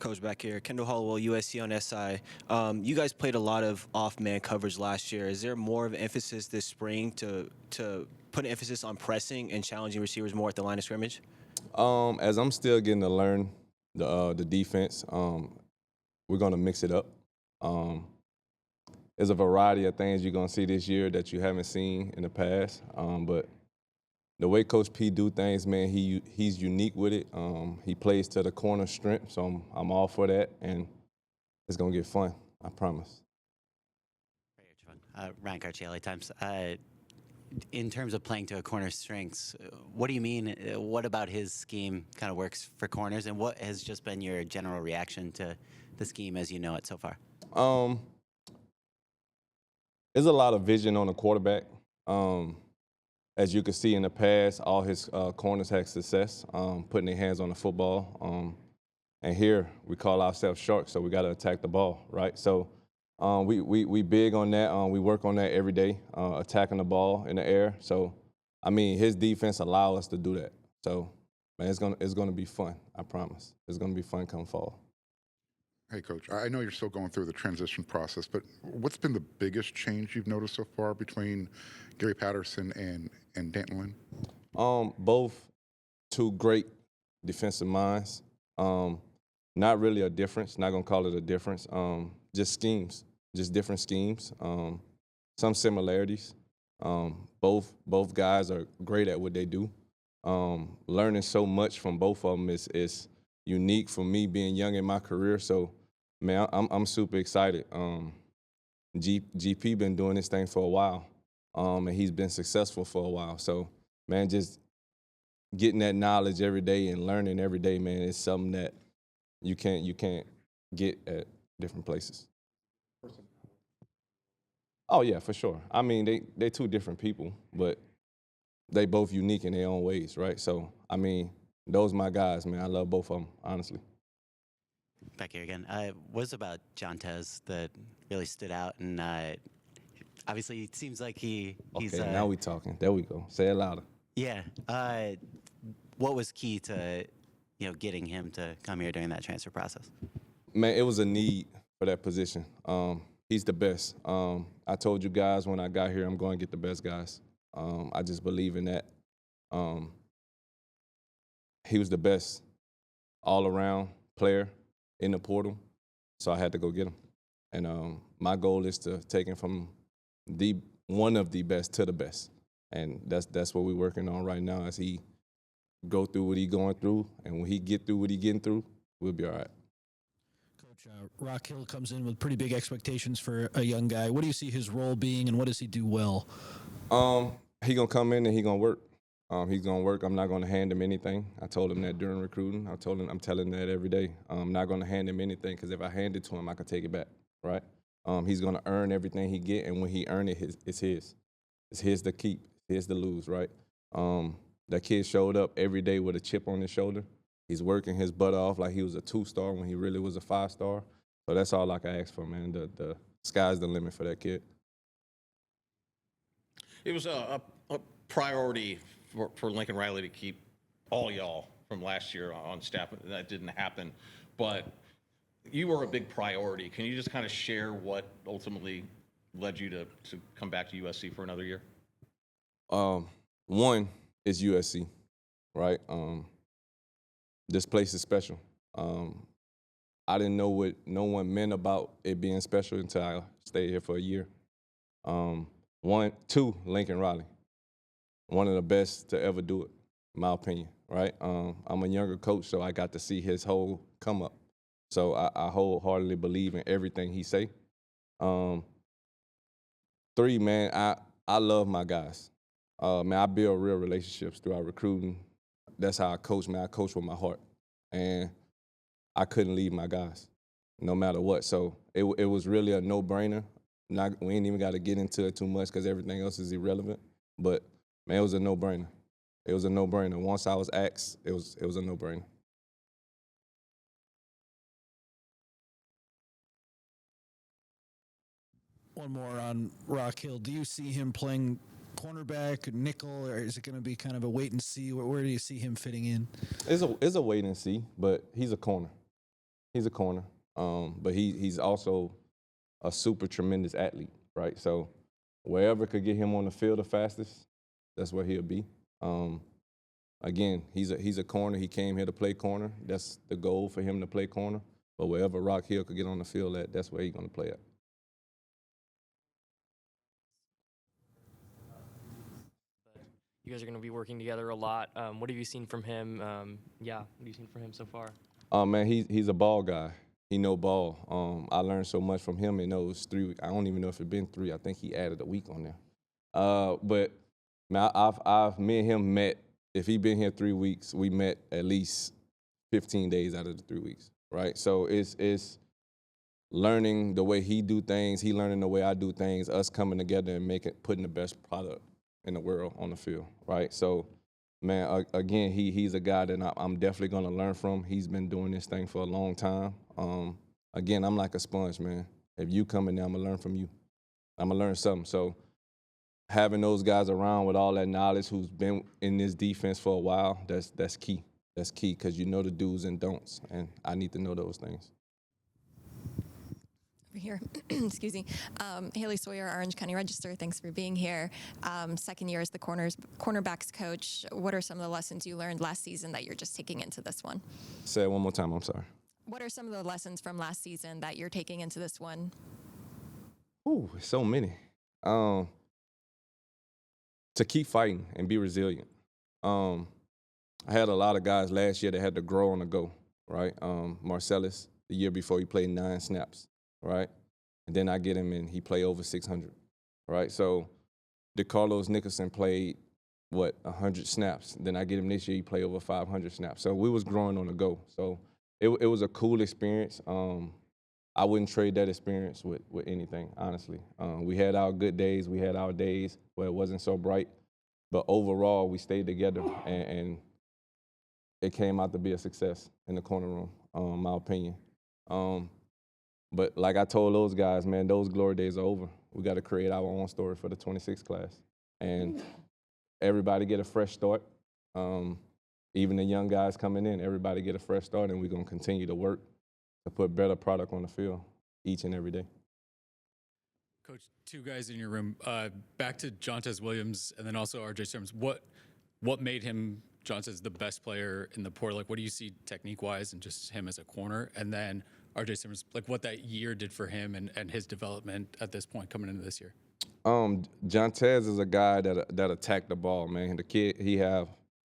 Coach back here, Kendall Hollowell, USC on SI. You guys played a lot of off-man coverage last year. Is there more of an emphasis this spring to put an emphasis on pressing and challenging receivers more at the line of scrimmage? As I'm still getting to learn the defense, we're gonna mix it up. Um, there's a variety of things you're gonna see this year that you haven't seen in the past. But the way Coach P do things, man, he's unique with it. He plays to the corner strength, so I'm all for that, and it's gonna get fun. I promise. Right here, Trovon. Ryan Cartier, LA Times. In terms of playing to a corner's strengths, what do you mean? What about his scheme kind of works for corners, and what has just been your general reaction to the scheme as you know it so far? Um, there's a lot of vision on the quarterback. As you can see in the past, all his corners had success putting their hands on the football. And here we call ourselves sharks, so we got to attack the ball, right? So we big on that. We work on that every day, attacking the ball in the air. So I mean, his defense allow us to do that. So man, it's gonna be fun. I promise. It's gonna be fun come fall. Hey, Coach, I know you're still going through the transition process, but what's been the biggest change you've noticed so far between Gary Patterson and Dantlin? Both two great defensive minds. Not really a difference. Not gonna call it a difference. Just schemes, just different schemes. Some similarities. Both guys are great at what they do. Learning so much from both of them is unique for me being young in my career. So, man, I'm super excited. GP been doing this thing for a while, and he's been successful for a while. So, man, just getting that knowledge every day and learning every day, man, is something that you can't get at different places. Oh yeah, for sure. I mean, they two different people, but they both unique in their own ways, right? So, I mean, those my guys, man. I love both of them, honestly. Back here again. What is about John Tez that really stood out? And obviously, it seems like he's. Okay, now we talking. There we go. Say it louder. Yeah. What was key to getting him to come here during that transfer process? Man, it was a need for that position. He's the best. I told you guys when I got here, I'm going to get the best guys. I just believe in that. He was the best all-around player in the portal, so I had to go get him. And my goal is to take him from one of the best to the best, and that's what we're working on right now. As he go through what he's going through, and when he get through what he's getting through, we'll be all right. Coach, Rock Hill comes in with pretty big expectations for a young guy. What do you see his role being, and what does he do well? He gonna come in and he gonna work. He's gonna work. I'm not gonna hand him anything. I told him that during recruiting. I'm telling him that every day. I'm not gonna hand him anything because if I hand it to him, I can take it back, right? He's gonna earn everything he get, and when he earn it, it's his. It's his to keep. His to lose, right? That kid showed up every day with a chip on his shoulder. He's working his butt off like he was a 2-star when he really was a 5-star. So that's all I can ask for, man. The sky's the limit for that kid. It was a priority for Lincoln Riley to keep all y'all from last year on staff. That didn't happen, but you were a big priority. Can you just kind of share what ultimately led you to come back to USC for another year? One is USC, right? This place is special. I didn't know what no one meant about it being special until I stayed here for a year. Two, Lincoln Riley. One of the best to ever do it, in my opinion, right? I'm a younger coach, so I got to see his whole come up. So I wholeheartedly believe in everything he say. Three, man, I love my guys. Man, I build real relationships through our recruiting. That's how I coach, man. I coach with my heart. And I couldn't leave my guys, no matter what. So it was really a no-brainer. We ain't even got to get into it too much because everything else is irrelevant. But, man, it was a no-brainer. It was a no-brainer. Once I was asked, it was a no-brainer. One more on Rock Hill. Do you see him playing cornerback, nickel, or is it going to be kind of a wait and see? Where do you see him fitting in? It's a wait and see, but he's a corner. He's a corner, but he's also a super tremendous athlete, right? So wherever could get him on the field the fastest, that's where he'll be. Again, he's a corner. He came here to play corner. That's the goal for him, to play corner. But wherever Rock Hill could get on the field at, that's where he's going to play at. You guys are going to be working together a lot. What have you seen from him? What have you seen from him so far? Man, he's a ball guy. He know ball. I learned so much from him in those 3 weeks. I don't even know if it's been 3. I think he added a week on there. But man, me and him met. If he been here 3 weeks, we met at least 15 days out of the 3 weeks, right? So it's learning the way he do things. He learning the way I do things. Us coming together and putting the best product in the world on the field, right? So, man, again, he's a guy that I'm definitely going to learn from. He's been doing this thing for a long time. Again, I'm like a sponge, man. If you come in there, I'm going to learn from you. I'm going to learn something. So having those guys around with all that knowledge who's been in this defense for a while, that's key. That's key because you know the do's and don'ts, and I need to know those things. Over here, excuse me. Haley Sawyer, Orange County Register, thanks for being here. Second year as the cornerbacks coach. What are some of the lessons you learned last season that you're just taking into this one? Say it one more time, I'm sorry. What are some of the lessons from last season that you're taking into this one? Ooh, so many. To keep fighting and be resilient. I had a lot of guys last year that had to grow on the go, right? Marcellus, the year before, he played 9 snaps, right? And then I get him and he played over 600, right? So DeCarlos Nicholson played, 100 snaps. Then I get him this year, he played over 500 snaps. So we was growing on the go. So it was a cool experience. I wouldn't trade that experience with anything, honestly. We had our good days. We had our days where it wasn't so bright. But overall, we stayed together, and it came out to be a success in the corner room, my opinion. But like I told those guys, man, those glory days are over. We got to create our own story for the 26 class. And everybody get a fresh start. Even the young guys coming in, everybody get a fresh start, and we're going to continue to work to put better product on the field each and every day. Coach, 2 guys in your room. Back to Jontez Williams and then also RJ Simmons. What made him, Jontez, the best player in the portal? Like, what do you see technique-wise and just him as a corner? And then RJ Simmons, like what that year did for him and his development at this point coming into this year? Jontez is a guy that attacked the ball, man. The kid,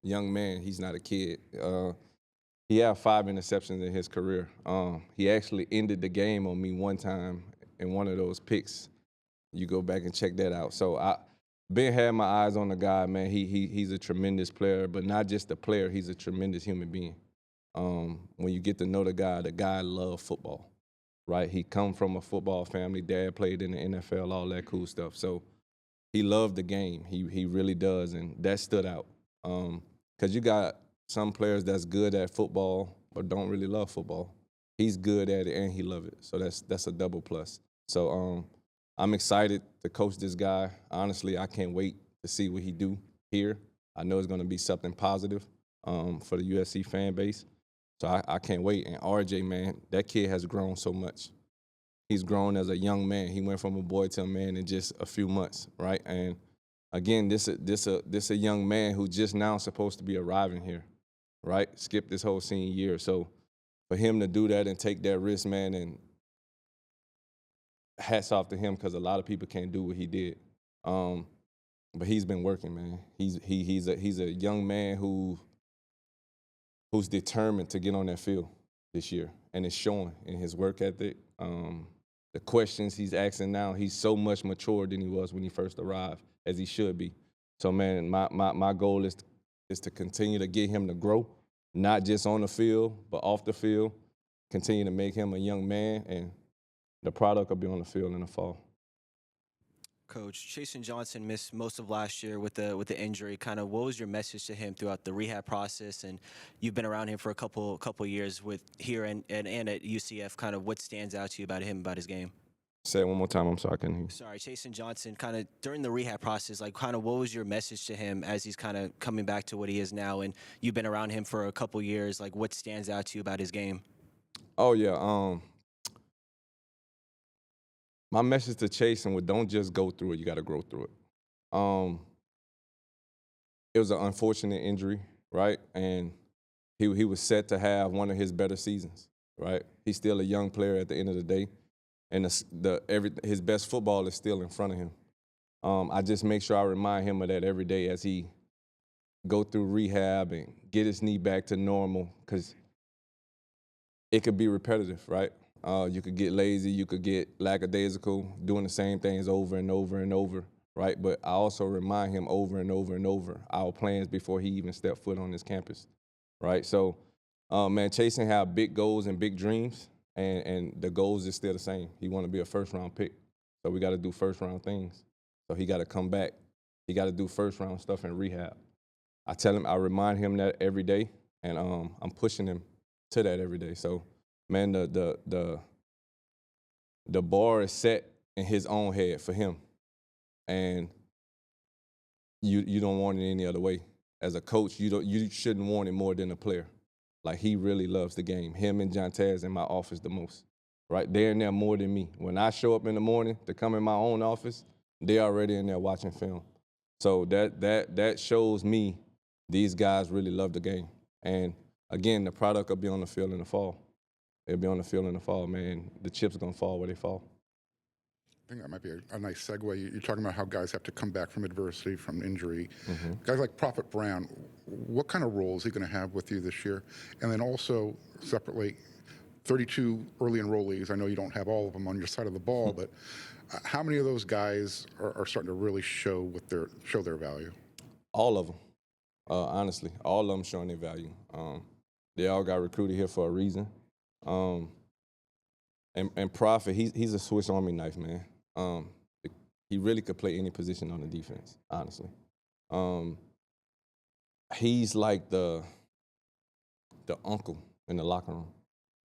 young man, he's not a kid. He had 5 interceptions in his career. He actually ended the game on me one time in one of those picks. You go back and check that out. So been had my eyes on the guy, man. He's a tremendous player, but not just a player. He's a tremendous human being. When you get to know the guy loved football, right? He come from a football family. Dad played in the NFL, all that cool stuff. So he loved the game. He really does, and that stood out. Because you got some players that's good at football but don't really love football. He's good at it and he loves it. So that's a double plus. So I'm excited to coach this guy. Honestly, I can't wait to see what he do here. I know it's going to be something positive for the USC fan base. So I can't wait. And RJ, man, that kid has grown so much. He's grown as a young man. He went from a boy to a man in just a few months, right? And again, this a young man who just now supposed to be arriving here, right? Skipped this whole senior year. So for him to do that and take that risk, man, and hats off to him because a lot of people can't do what he did. But he's been working, man. He's a young man who's determined to get on that field this year, and it's showing in his work ethic. The questions he's asking now, he's so much mature than he was when he first arrived, as he should be. So, man, my goal is to continue to get him to grow, not just on the field, but off the field, continue to make him a young man, and the product will be on the field in the fall. Coach, Chasen Johnson missed most of last year with the injury. Kind of, what was your message to him throughout the rehab process? And you've been around him for a couple years with here and at UCF. Kind of, what stands out to you about him, about his game? Say it one more time. I'm sorry, I couldn't hear you. Sorry, Chasen Johnson. Kind of during the rehab process, like, kind of, what was your message to him as he's kind of coming back to what he is now? And you've been around him for a couple years. Like, what stands out to you about his game? Oh yeah. My message to Chase was don't just go through it. You got to grow through it. It was an unfortunate injury, right? And he was set to have one of his better seasons, right? He's still a young player at the end of the day, and his best football is still in front of him. I just make sure I remind him of that every day as he go through rehab and get his knee back to normal, because it could be repetitive, right? You could get lazy, you could get lackadaisical, doing the same things over and over and over, right? But I also remind him over and over and over our plans before he even stepped foot on this campus, right? So, man, Chase have big goals and big dreams, and the goals is still the same. He want to be a first-round pick, so we got to do first-round things. So he got to come back. He got to do first-round stuff in rehab. I remind him that every day, and I'm pushing him to that every day. So, man, the bar is set in his own head for him, and you don't want it any other way. As a coach, you shouldn't want it more than a player. Like, he really loves the game. Him and Jontaz in my office the most, right? They're in there more than me. When I show up in the morning to come in my own office, they're already in there watching film. So that shows me these guys really love the game. And again, the product will be on the field in the fall. It'll be on the field in the fall, man. The chips are gonna fall where they fall. I think that might be a nice segue. You're talking about how guys have to come back from adversity, from injury. Mm-hmm. Guys like Prophet Brown, what kind of role is he going to have with you this year? And then also, separately, 32 early enrollees. I know you don't have all of them on your side of the ball, but how many of those guys are starting to really show their value? All of them, honestly. All of them showing their value. They all got recruited here for a reason. And Prophet, he's a Swiss Army knife, man. He really could play any position on the defense, honestly. He's like the uncle in the locker room.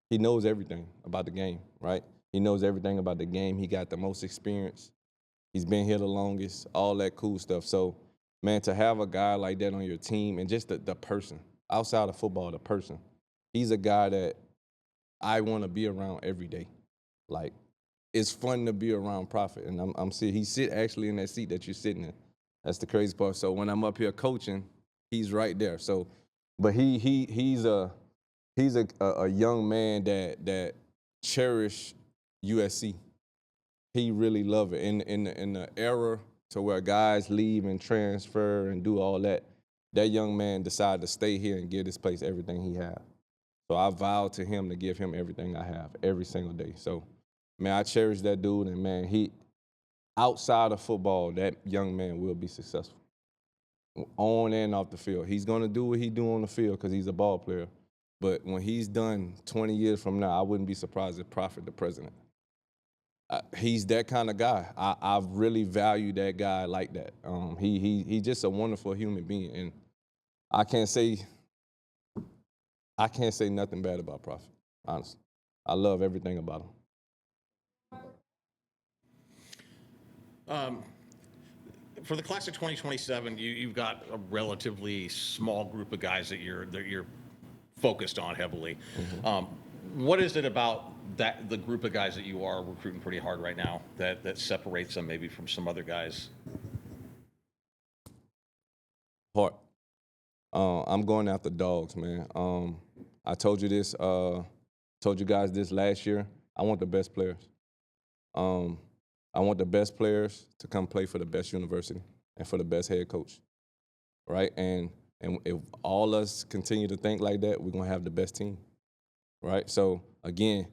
He knows everything about the game, right? He knows everything about the game. He got the most experience. He's been here the longest, all that cool stuff. So, man, to have a guy like that on your team, and just the person, outside of football, the person, he's a guy that I want to be around every day. Like, it's fun to be around Prophet, and I'm sitting. He sit actually in that seat that you're sitting in. That's the crazy part. So when I'm up here coaching, he's right there. So, but he's a young man that cherish USC. He really love it. In the era to where guys leave and transfer and do all that, that young man decided to stay here and give this place everything he has. So I vowed to him to give him everything I have every single day. So, man, I cherish that dude, and man, he outside of football, that young man will be successful on and off the field. He's gonna do what he do on the field because he's a ball player. But when he's done 20 years from now, I wouldn't be surprised if Prophet the president. He's that kind of guy. I really value that guy like that. He's just a wonderful human being, and I can't say nothing bad about Prophet. Honestly, I love everything about him. For the class of 2027, you've got a relatively small group of guys that you're focused on heavily. Mm-hmm. What is it about the group of guys that you are recruiting pretty hard right now that separates them maybe from some other guys? Heart. I'm going after dogs, man. I told you this. Told you guys this last year. I want the best players. I want the best players to come play for the best university and for the best head coach, right? And if all us continue to think like that, we're gonna have the best team, right? So again,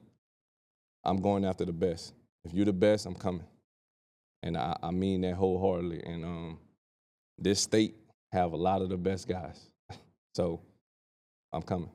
I'm going after the best. If you're the best, I'm coming, and I mean that wholeheartedly. And this state have a lot of the best guys, so I'm coming.